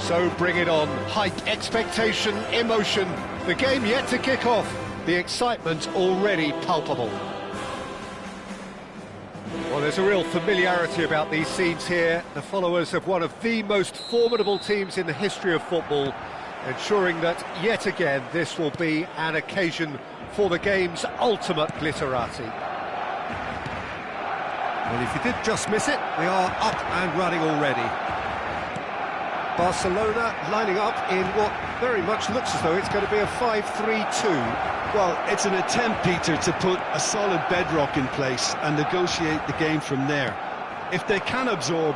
So bring it on. Hype, expectation, emotion. The game yet to kick off. The excitement already palpable. Well, there's a real familiarity about these scenes here. The followers of one of the most formidable teams in the history of football, ensuring that, yet again, this will be an occasion for the game's ultimate glitterati. Well, if you did just miss it, we are up and running already. Barcelona lining up in what very much looks as though it's going to be a 5-3-2. Well, it's an attempt, Peter, to put a solid bedrock in place and negotiate the game from there. If they can absorb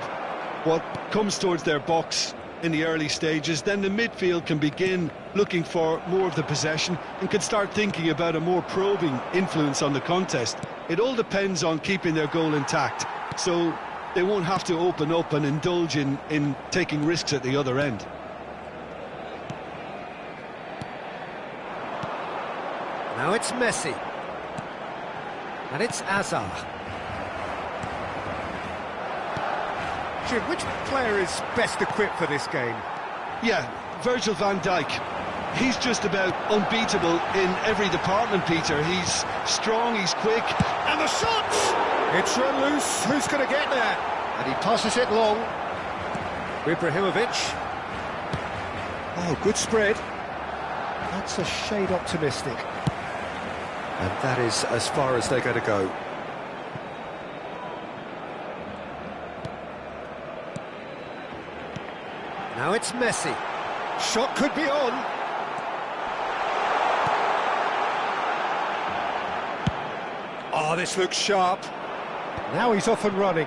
what comes towards their box in the early stages, then the midfield can begin looking for more of the possession and can start thinking about a more probing influence on the contest. It all depends on keeping their goal intact, so they won't have to open up and indulge in taking risks at the other end. Now it's Messi. And it's Hazard. Jim, which player is best equipped for this game? Yeah, Virgil van Dijk. He's just about unbeatable in every department, Peter. He's strong, he's quick. And the shot! It's run loose. Who's going to get there? And he passes it long. Ibrahimovic. Oh, good spread. That's a shade optimistic. And that is as far as they're going to go. Now it's Messi. Shot could be on. Oh, this looks sharp. Now he's off and running.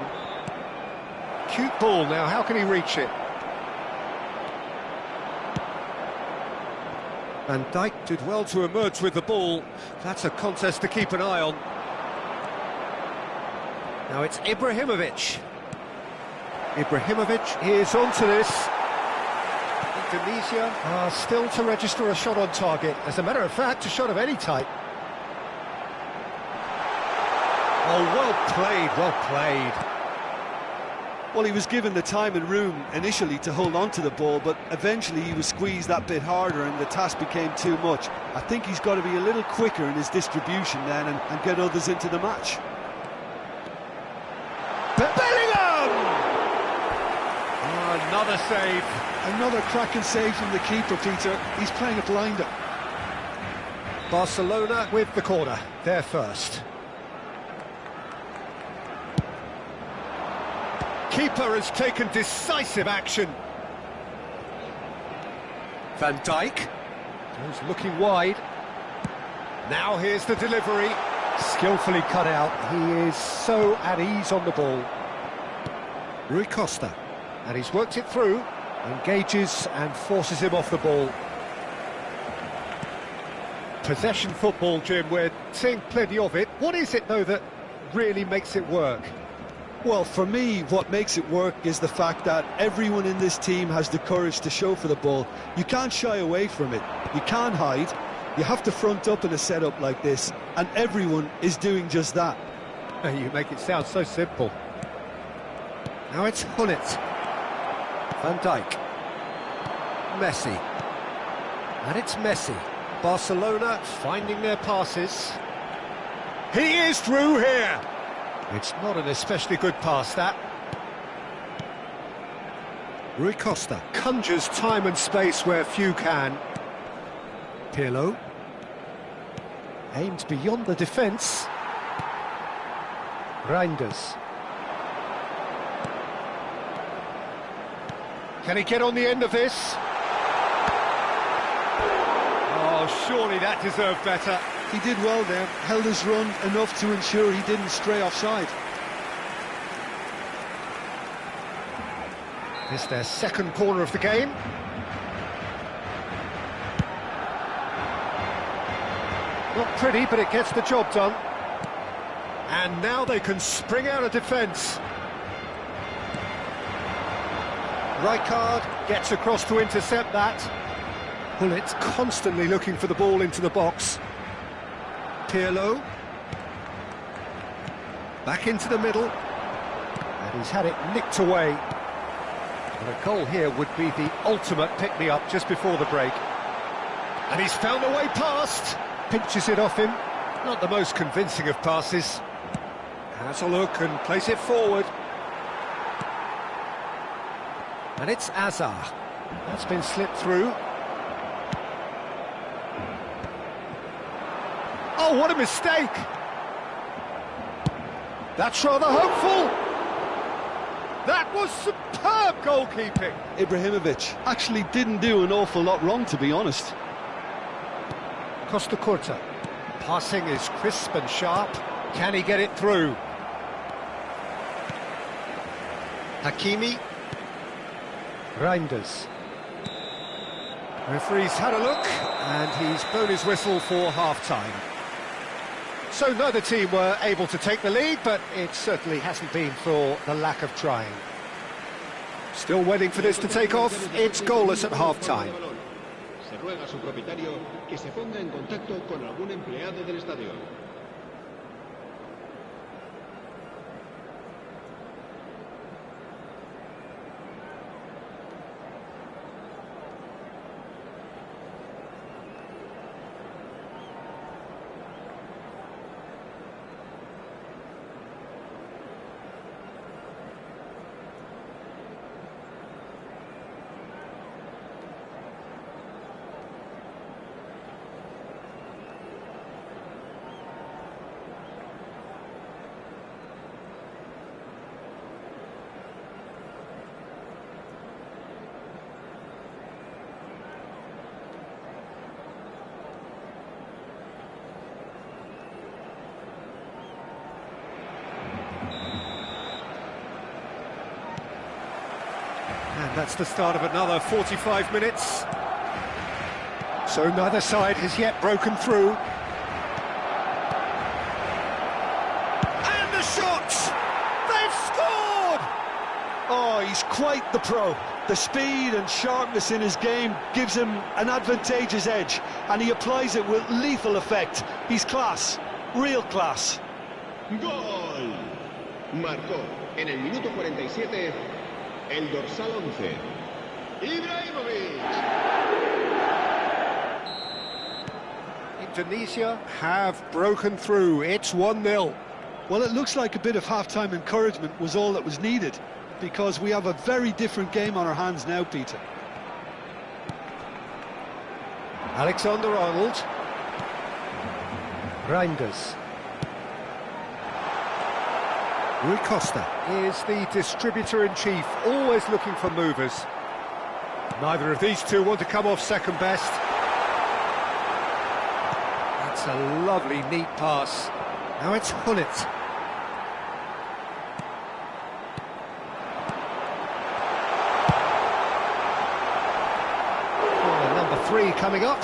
Cute ball now, how can he reach it? Van Dijk did well to emerge with the ball. That's a contest to keep an eye on. Now it's Ibrahimovic. Ibrahimovic is onto this. Indonesia are still to register a shot on target. As a matter of fact, a shot of any type. Oh, well played, well played. Well, he was given the time and room initially to hold on to the ball, but eventually he was squeezed that bit harder and the task became too much. I think he's got to be a little quicker in his distribution then and get others into the match. Bellingham! Oh, another save. Another cracking save from the keeper, Peter. He's playing a blinder. Barcelona with the corner. They're first. Keeper has taken decisive action. Van Dijk goes looking wide. Now here's the delivery. Skillfully cut out. He is so at ease on the ball. Rui Costa. And he's worked it through. Engages and forces him off the ball. Possession football, Jim. We're seeing plenty of it. What is it, though, that really makes it work? Well, for me, what makes it work is the fact that everyone in this team has the courage to show for the ball. You can't shy away from it. You can't hide. You have to front up in a setup like this, and everyone is doing just that. You make it sound so simple. Now it's Gullit. Van Dijk. Messi. And it's Messi. Barcelona finding their passes. He is through here. It's not an especially good pass, that. Rui Costa conjures time and space where few can. Pirlo. Aimed beyond the defence. Reinders. Can he get on the end of this? Oh, surely that deserved better. He did well there, held his run enough to ensure he didn't stray offside. It's their second corner of the game. Not pretty, but it gets the job done. And now they can spring out of defence. Rijkaard gets across to intercept that. Gullit constantly looking for the ball into the box. Pirlo. Back into the middle. And he's had it nicked away. And a goal here would be the ultimate pick-me-up just before the break. And he's found a way past. Pinches it off him. Not the most convincing of passes. Has a look and plays it forward. And it's Azar. That's been slipped through. Oh, what a mistake! That's rather hopeful. That was superb goalkeeping. Ibrahimovic actually didn't do an awful lot wrong, to be honest. Costa Curta. Passing is crisp and sharp. Can he get it through? Hakimi. Reinders. Referee's had a look, and he's blown his whistle for half-time. So neither team were able to take the lead, but it certainly hasn't been for the lack of trying. Still waiting for this to take off. It's goalless at half-time. Se ruega a su propietario que se ponga en contacto con algún empleado del estadio. And that's the start of another 45 minutes. So neither side has yet broken through. And the shots! They've scored! Oh, he's quite the pro. The speed and sharpness in his game gives him an advantageous edge, and he applies it with lethal effect. He's class, real class. ¡Gol! Marcó en el minuto 47 el dorsal 11, Ibrahimovic. Indonesia have broken through. It's 1-0. Well, it looks like a bit of half-time encouragement was all that was needed, because we have a very different game on our hands now, Peter. Alexander-Arnold. Reinders. Rui Costa is the distributor-in-chief, always looking for movers. Neither of these two want to come off second best. That's a lovely, neat pass. Now it's Hullet. Corner number 3 coming up.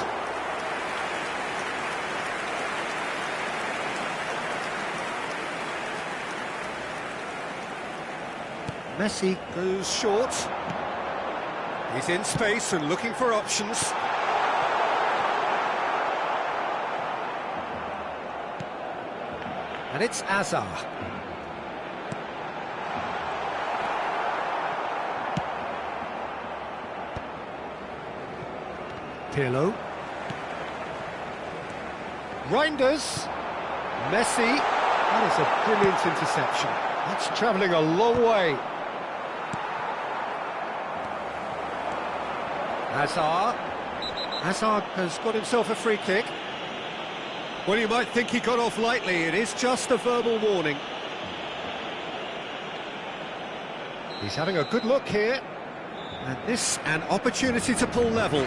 Messi goes short. He's in space and looking for options. And it's Azar. Pirlo. Reinders. Messi. That is a brilliant interception. That's travelling a long way. Hazard. Hazard has got himself a free kick. Well, you might think he got off lightly. It is just a verbal warning. He's having a good look here. And this, an opportunity to pull level.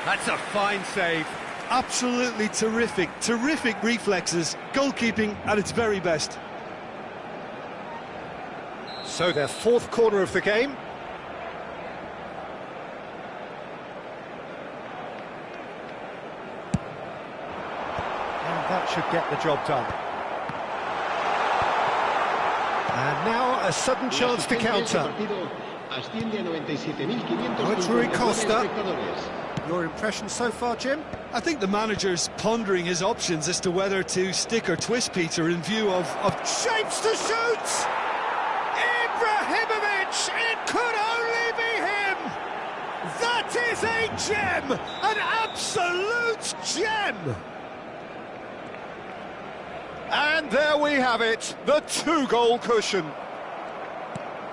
That's a fine save. Absolutely terrific, terrific reflexes, goalkeeping at its very best. So their fourth corner of the game. That should get the job done. And now a sudden chance to counter. Oh, it's Rui Costa. Your impression so far, Jim? I think the manager's pondering his options as to whether to stick or twist Peter in view of... Shapes to shoot! Ibrahimovic! It could only be him! That is a gem! An absolute gem! And there we have it, the two-goal cushion.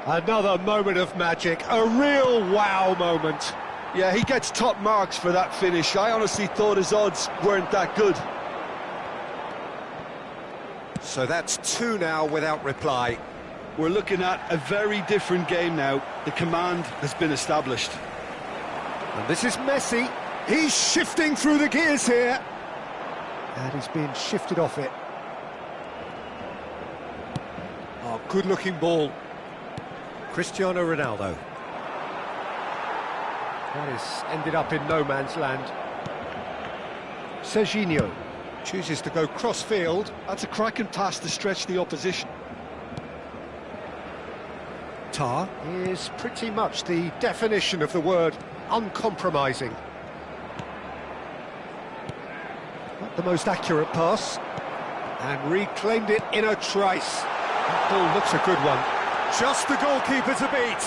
Another moment of magic, a real wow moment. Yeah, he gets top marks for that finish. I honestly thought his odds weren't that good. So that's two now without reply. We're looking at a very different game now. The command has been established. And this is Messi. He's shifting through the gears here. And he's being shifted off it. Oh, good-looking ball. Cristiano Ronaldo. That has ended up in no man's land. Serginho chooses to go cross-field. That's a cracking pass to stretch the opposition. Tar is pretty much the definition of the word uncompromising. Not the most accurate pass. And reclaimed it in a trice. That ball looks a good one. Just the goalkeeper to beat.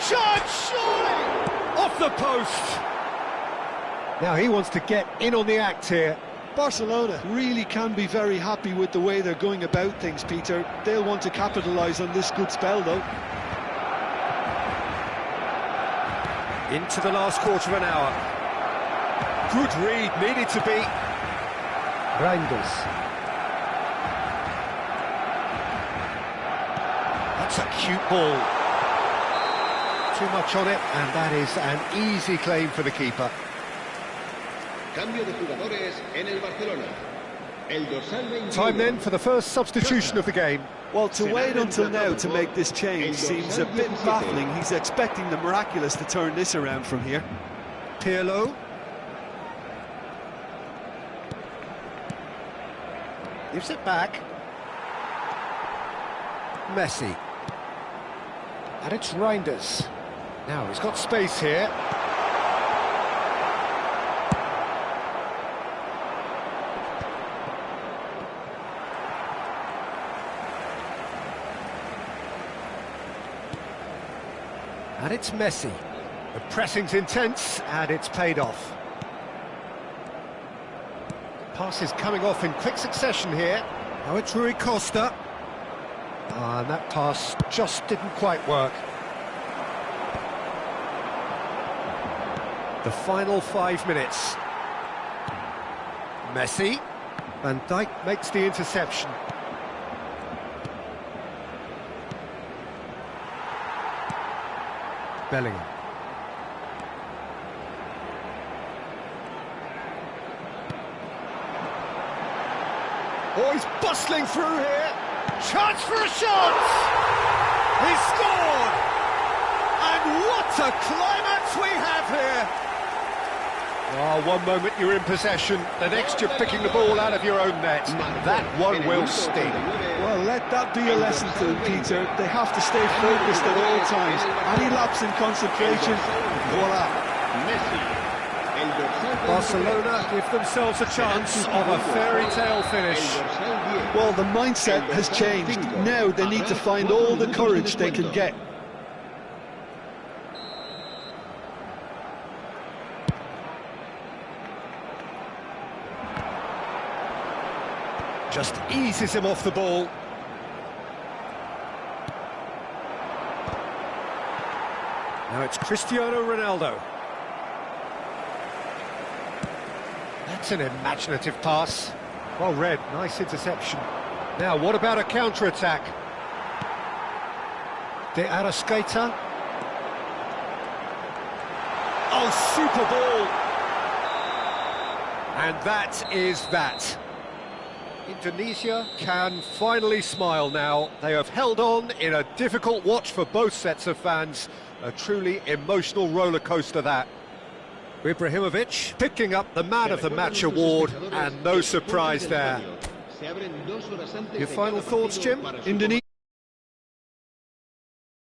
Chance, surely! Off the post! Now he wants to get in on the act here. Barcelona really can be very happy with the way they're going about things, Peter. They'll want to capitalise on this good spell, though. Into the last quarter of an hour. Good read, needed to be. Reinders. That's a cute ball. Too much on it, and that is an easy claim for the keeper. Cambio de jugadores en el Barcelona. El dorsal 21. Time then for the first substitution of the game. Well, to wait until now to make this change seems a bit baffling. He's expecting the miraculous to turn this around from here. Pirlo. Gives it back. Messi. And it's Reinders. Now he's got space here. And it's Messi. The pressing's intense, and it's paid off. Pass is coming off in quick succession here. Now it's Rui Costa. And that pass just didn't quite work. The final 5 minutes. Messi. Van Dijk makes the interception. Bellingham. Oh, he's bustling through here. Chance for a shot! He scored! And what a climax we have here! Oh, one moment you're in possession, the next you're picking the ball out of your own net. That one will sting. Well, let that be a lesson to them, Peter. They have to stay focused at all times. Any lapse in concentration, voila. Barcelona give themselves a chance of a fairy tale finish. Well, the mindset has changed. Now they need to find all the courage they can get. Just eases him off the ball. Now it's Cristiano Ronaldo. That's an imaginative pass. Well read, nice interception. Now, what about a counter-attack? De Arrascaeta. Oh, super ball! And that is that. Indonesia can finally smile now. They have held on in a difficult watch for both sets of fans. A truly emotional roller coaster, that. Ibrahimovic picking up the Man of the Match award, and no surprise there. Se abren 2 horas antes Your de final cada thoughts, partido Jim? para su Indonesia